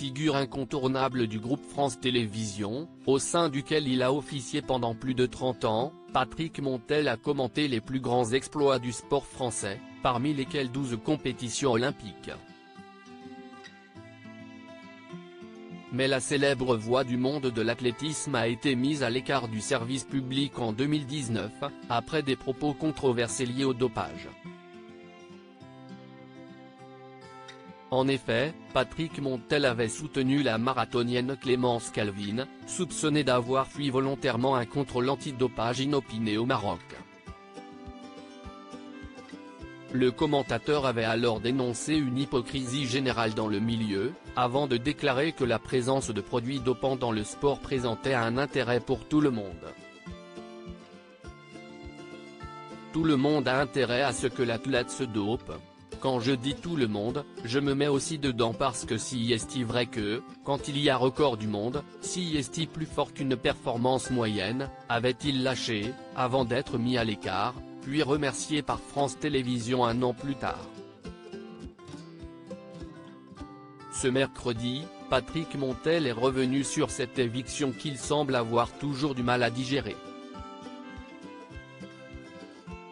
figure incontournable du groupe France Télévisions, au sein duquel il a officié pendant plus de 30 ans, Patrick Montel a commenté les plus grands exploits du sport français, parmi lesquels 12 compétitions olympiques. Mais la célèbre voix du monde de l'athlétisme a été mise à l'écart du service public en 2019, après des propos controversés liés au dopage. En effet, Patrick Montel avait soutenu la marathonienne Clémence Calvin, soupçonnée d'avoir fui volontairement un contrôle antidopage inopiné au Maroc. Le commentateur avait alors dénoncé une hypocrisie générale dans le milieu, avant de déclarer que la présence de produits dopants dans le sport présentait un intérêt pour tout le monde. Tout le monde a intérêt à ce que l'athlète se dope. Quand je dis tout le monde, je me mets aussi dedans parce que si est-il vrai que, quand il y a record du monde, si est-il plus fort qu'une performance moyenne, avait-il lâché, avant d'être mis à l'écart, puis remercié par France Télévisions un an plus tard. Ce mercredi, Patrick Montel est revenu sur cette éviction qu'il semble avoir toujours du mal à digérer.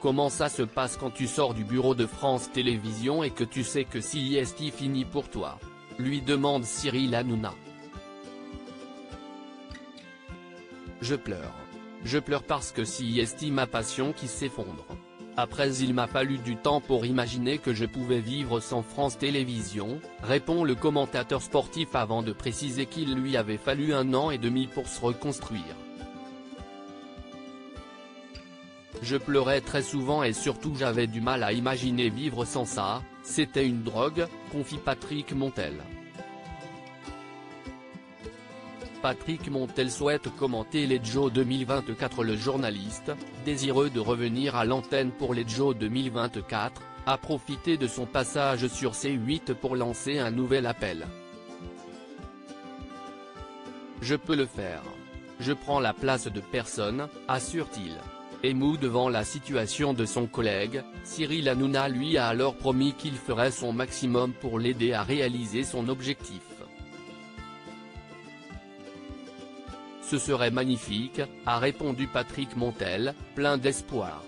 Comment ça se passe quand tu sors du bureau de France Télévisions et que tu sais que c'est fini pour toi? Lui demande Cyril Hanouna. Je pleure. Je pleure parce que c'est ma passion qui s'effondre. Après il m'a fallu du temps pour imaginer que je pouvais vivre sans France Télévisions, répond le commentateur sportif avant de préciser qu'il lui avait fallu 1 an et demi pour se reconstruire. Je pleurais très souvent et surtout j'avais du mal à imaginer vivre sans ça, c'était une drogue, confie Patrick Montel. Patrick Montel souhaite commenter les JO 2024. Le journaliste, désireux de revenir à l'antenne pour les JO 2024, a profité de son passage sur C8 pour lancer un nouvel appel. Je peux le faire. Je prends la place de personne, assure-t-il. Ému devant la situation de son collègue, Cyril Hanouna lui a alors promis qu'il ferait son maximum pour l'aider à réaliser son objectif. Ce serait magnifique, a répondu Patrick Montel, plein d'espoir.